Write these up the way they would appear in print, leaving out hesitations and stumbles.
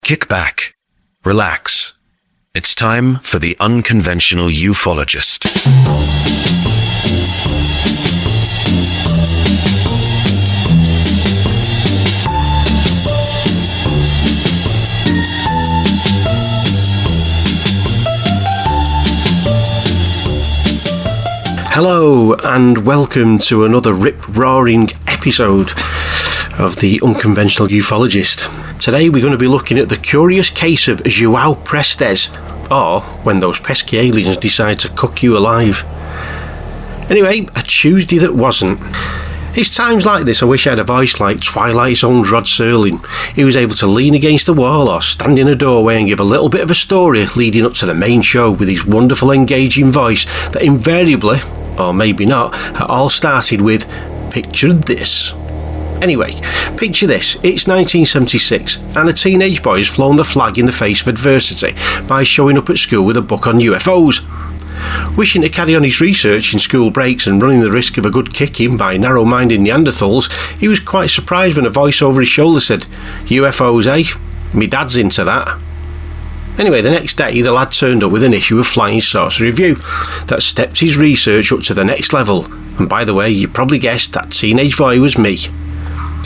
Kick back, relax. It's time for the Unconventional Ufologist. Hello and welcome to another rip-roaring episode of the Unconventional Ufologist. Today we're going to be looking at the curious case of João Prestes, or when those pesky aliens decide to cook you alive. Anyway, a Tuesday that wasn't. It's times like this I wish I had a voice like Twilight's own Rod Serling. He was able to lean against a wall or stand in a doorway and give a little bit of a story leading up to the main show with his wonderful engaging voice that invariably, or maybe not, it all started with, "Picture this." Anyway, picture this, it's 1976 and a teenage boy has flown the flag in the face of adversity by showing up at school with a book on UFOs. Wishing to carry on his research in school breaks and running the risk of a good kicking by narrow-minded Neanderthals, he was quite surprised when a voice over his shoulder said, "UFOs, eh? Me dad's into that." Anyway, the next day the lad turned up with an issue of Flying Saucer Review that stepped his research up to the next level. And by the way, you probably guessed that teenage boy was me.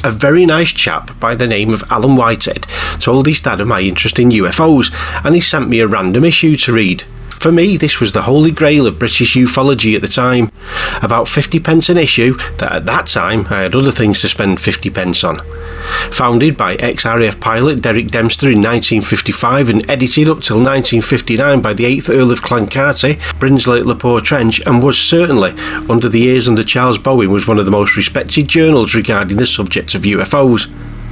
A very nice chap by the name of Alan Whitehead told his dad of my interest in UFOs, and he sent me a random issue to read. For me, this was the holy grail of British ufology at the time. About 50 pence an issue that at that time I had other things to spend 50 pence on. Founded by ex-RAF pilot Derek Dempster in 1955 and edited up till 1959 by the 8th Earl of Clancarty, Brinsley-le-Port-Trench, and was certainly, under the years under Charles Bowen, was one of the most respected journals regarding the subject of UFOs.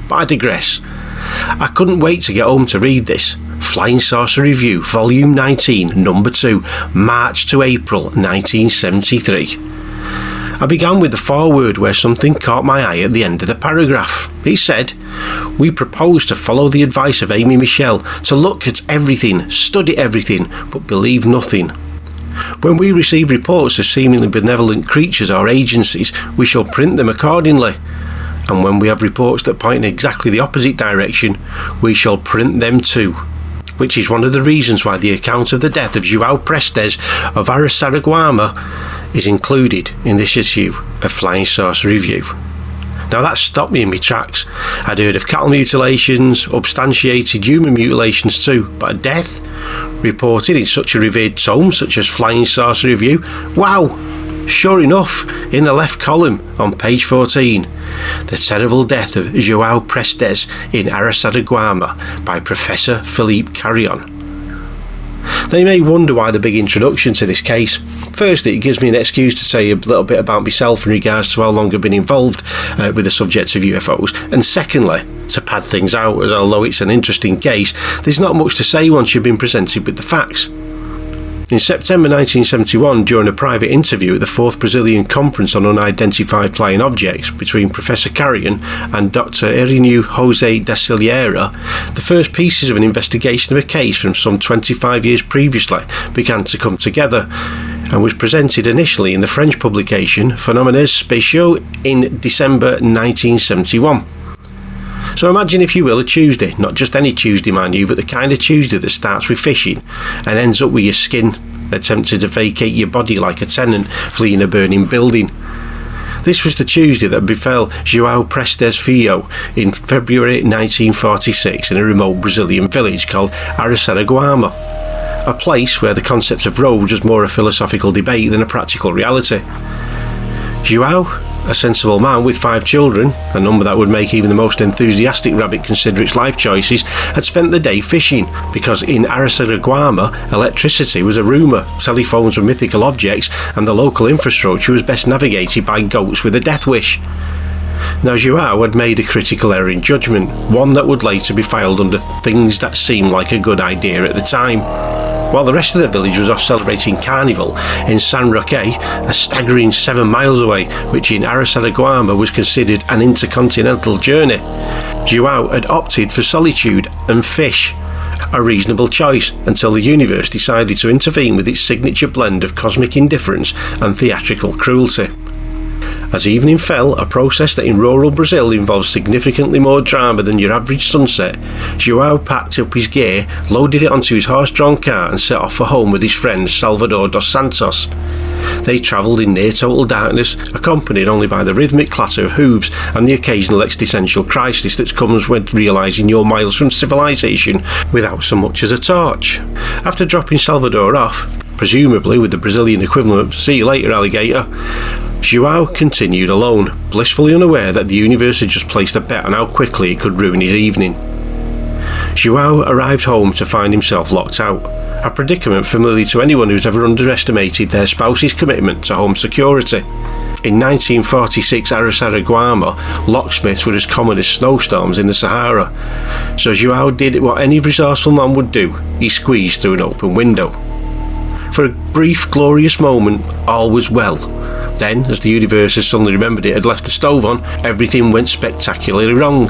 But I digress. I couldn't wait to get home to read this. Flying Saucer Review, Volume 19, Number 2, March to April 1973. I began with the foreword where something caught my eye at the end of the paragraph. It said, "We propose to follow the advice of Amy Michelle, to look at everything, study everything, but believe nothing. When we receive reports of seemingly benevolent creatures or agencies, we shall print them accordingly. And when we have reports that point in exactly the opposite direction, we shall print them too." Which is one of the reasons why the account of the death of João Prestes of Araçariguama is included in this issue of Flying Saucer Review. Now that stopped me in my tracks. I'd heard of cattle mutilations, substantiated human mutilations too, but a death reported in such a revered tome such as Flying Saucer Review, wow! Sure enough, in the left column on page 14, the terrible death of João Prestes in Araçariguama by Professor Philippe Carrion. Now you may wonder why the big introduction to this case. Firstly, it gives me an excuse to say a little bit about myself in regards to how long I've been involved with the subject of UFOs. And secondly, to pad things out, as although it's an interesting case, there's not much to say once you've been presented with the facts. In September 1971, during a private interview at the 4th Brazilian Conference on Unidentified Flying Objects between Professor Carrion and Dr. Irineu José da Silveira, the first pieces of an investigation of a case from some 25 years previously began to come together and was presented initially in the French publication Phénomènes Spéciaux in December 1971. So imagine, if you will, a Tuesday, not just any Tuesday mind you, but the kind of Tuesday that starts with fishing and ends up with your skin attempting to vacate your body like a tenant fleeing a burning building. This was the Tuesday that befell João Prestes Filho in February 1946 in a remote Brazilian village called Araçariguama, a place where the concept of roads was more a philosophical debate than a practical reality. João, a sensible man with 5 children, a number that would make even the most enthusiastic rabbit consider its life choices, had spent the day fishing because in Araçariguama electricity was a rumour, telephones were mythical objects, and the local infrastructure was best navigated by goats with a death wish. Now João had made a critical error in judgment, one that would later be filed under things that seemed like a good idea at the time. While the rest of the village was off celebrating Carnival in San Roque, a staggering 7 miles away, which in Araçariguama was considered an intercontinental journey, João had opted for solitude and fish, a reasonable choice until the universe decided to intervene with its signature blend of cosmic indifference and theatrical cruelty. As evening fell, a process that in rural Brazil involves significantly more drama than your average sunset, João packed up his gear, loaded it onto his horse-drawn car and set off for home with his friend Salvador dos Santos. They travelled in near total darkness, accompanied only by the rhythmic clatter of hooves and the occasional existential crisis that comes when realising you're miles from civilization without so much as a torch. After dropping Salvador off, presumably with the Brazilian equivalent of "see you later, alligator," João continued alone, blissfully unaware that the universe had just placed a bet on how quickly it could ruin his evening. João arrived home to find himself locked out, a predicament familiar to anyone who's ever underestimated their spouse's commitment to home security. In 1946 Araçariguama, locksmiths were as common as snowstorms in the Sahara, so João did what any resourceful man would do: he squeezed through an open window. For a brief, glorious moment, all was well. Then, as the universe has suddenly remembered it had left the stove on, everything went spectacularly wrong.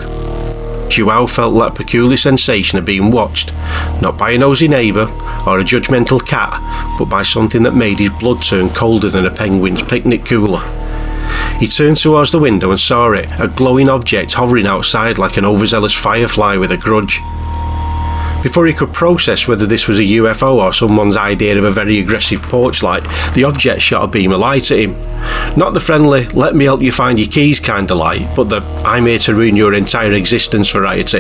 João felt that peculiar sensation of being watched, not by a nosy neighbour or a judgmental cat, but by something that made his blood turn colder than a penguin's picnic cooler. He turned towards the window and saw it, a glowing object hovering outside like an overzealous firefly with a grudge. Before he could process whether this was a UFO or someone's idea of a very aggressive porch light, the object shot a beam of light at him. Not the friendly, let me help you find your keys kind of light, but the I'm here to ruin your entire existence variety.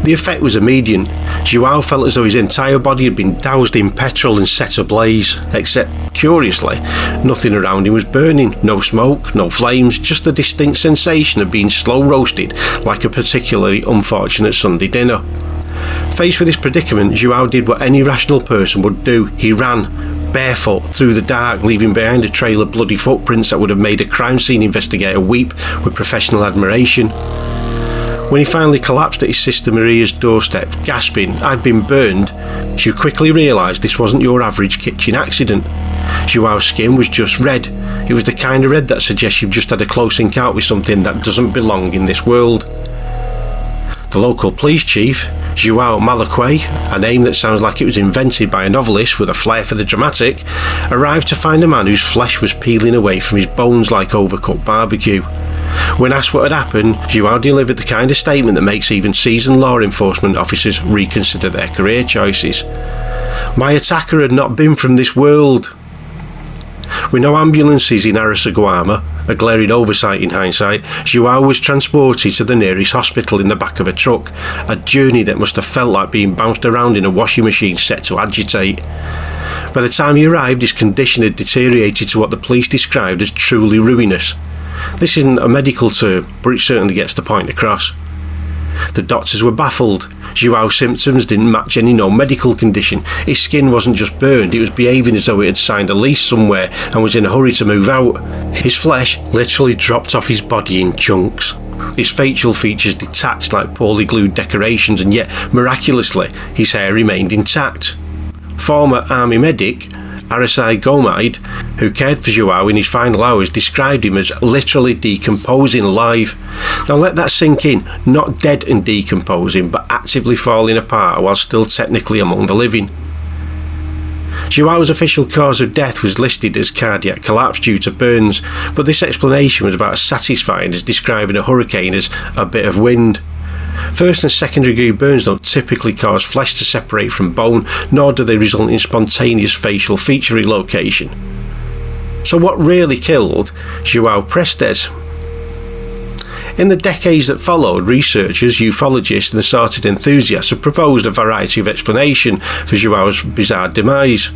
The effect was immediate. João felt as though his entire body had been doused in petrol and set ablaze, except, curiously, nothing around him was burning. No smoke, no flames, just the distinct sensation of being slow roasted like a particularly unfortunate Sunday dinner. Faced with this predicament, João did what any rational person would do. He ran, barefoot, through the dark, leaving behind a trail of bloody footprints that would have made a crime scene investigator weep with professional admiration. When he finally collapsed at his sister Maria's doorstep, gasping, "I've been burned," she quickly realised this wasn't your average kitchen accident. João's skin was just red. It was the kind of red that suggests you've just had a close encounter with something that doesn't belong in this world. The local police chief, João Malaquay, a name that sounds like it was invented by a novelist with a flair for the dramatic, arrived to find a man whose flesh was peeling away from his bones like overcooked barbecue. When asked what had happened, João delivered the kind of statement that makes even seasoned law enforcement officers reconsider their career choices. "My attacker had not been from this world." With no ambulances in Araçariguama, a glaring oversight in hindsight, João was transported to the nearest hospital in the back of a truck, a journey that must have felt like being bounced around in a washing machine set to agitate. By the time he arrived, his condition had deteriorated to what the police described as truly ruinous. This isn't a medical term, but it certainly gets the point across. The doctors were baffled. João's symptoms didn't match any known medical condition. His skin wasn't just burned, it was behaving as though it had signed a lease somewhere and was in a hurry to move out. His flesh literally dropped off his body in chunks. His facial features detached like poorly glued decorations, and yet, miraculously, his hair remained intact. Former army medic Araceli Gomide, who cared for João in his final hours, described him as literally decomposing alive. Now let that sink in, not dead and decomposing, but actively falling apart while still technically among the living. João's official cause of death was listed as cardiac collapse due to burns, but this explanation was about as satisfying as describing a hurricane as a bit of wind. First and second degree burns don't typically cause flesh to separate from bone, nor do they result in spontaneous facial feature relocation. So what really killed João Prestes? In the decades that followed, researchers, ufologists and assorted enthusiasts have proposed a variety of explanations for João's bizarre demise.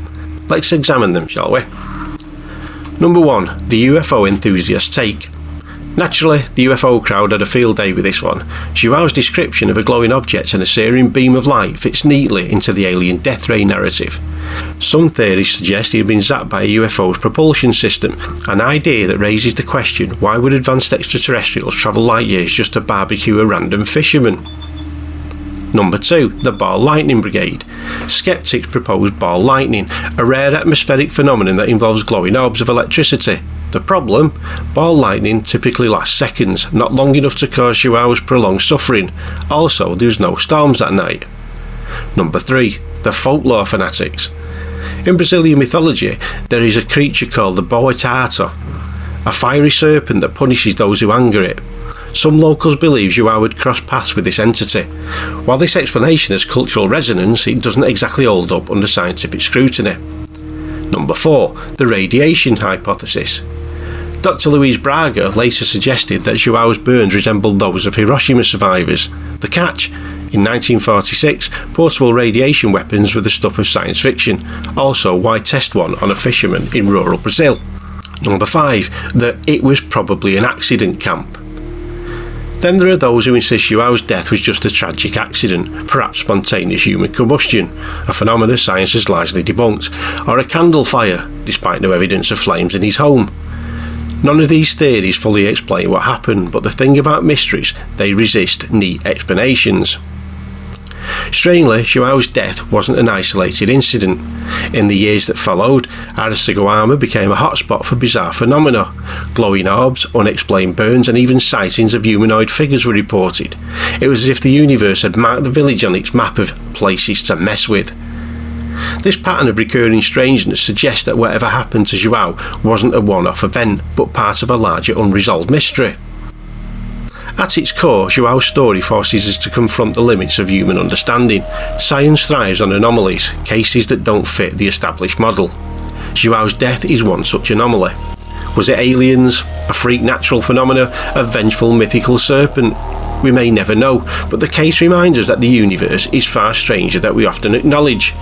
Let's examine them, shall we? Number 1. The UFO enthusiast take. Naturally, the UFO crowd had a field day with this one. João's description of a glowing object and a searing beam of light fits neatly into the alien death ray narrative. Some theories suggest he had been zapped by a UFO's propulsion system, an idea that raises the question, why would advanced extraterrestrials travel light years just to barbecue a random fisherman? Number 2. The ball lightning brigade. Skeptics propose ball lightning, a rare atmospheric phenomenon that involves glowing orbs of electricity. The problem? Ball lightning typically lasts seconds, not long enough to cause João's prolonged suffering. Also, there was no storms that night. Number 3. The folklore fanatics. In Brazilian mythology, there is a creature called the Boitatá, a fiery serpent that punishes those who anger it. Some locals believe Yarwood crossed paths with this entity. While this explanation has cultural resonance, it doesn't exactly hold up under scientific scrutiny. Number 4. The radiation hypothesis. Dr. Louise Braga later suggested that Yarwod's burns resembled those of Hiroshima survivors. The catch? In 1946, portable radiation weapons were the stuff of science fiction. Also, why test one on a fisherman in rural Brazil? Number 5. That it was probably an accident camp. Then there are those who insist Yarwod's death was just a tragic accident, perhaps spontaneous human combustion, a phenomenon science has largely debunked, or a candle fire, despite no evidence of flames in his home. None of these theories fully explain what happened, but the thing about mysteries, they resist neat explanations. Strangely, Yarwod's death wasn't an isolated incident. In the years that followed, Arasakawa became a hotspot for bizarre phenomena. Glowing orbs, unexplained burns, and even sightings of humanoid figures were reported. It was as if the universe had marked the village on its map of places to mess with. This pattern of recurring strangeness suggests that whatever happened to Yarwod wasn't a one-off event, but part of a larger unresolved mystery. At its core, Yarwod's story forces us to confront the limits of human understanding. Science thrives on anomalies, cases that don't fit the established model. Yarwod's death is one such anomaly. Was it aliens, a freak natural phenomena, a vengeful mythical serpent? We may never know, but the case reminds us that the universe is far stranger than we often acknowledge.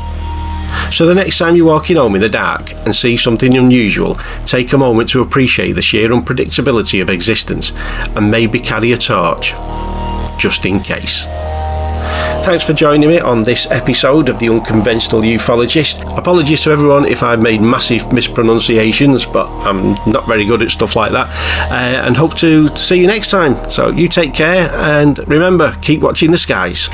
So the next time you're walking home in the dark and see something unusual, take a moment to appreciate the sheer unpredictability of existence and maybe carry a torch, just in case. Thanks for joining me on this episode of the Unconventional Ufologist. Apologies to everyone if I've made massive mispronunciations, but I'm not very good at stuff like that, and hope to see you next time. So you take care, and remember, keep watching the skies.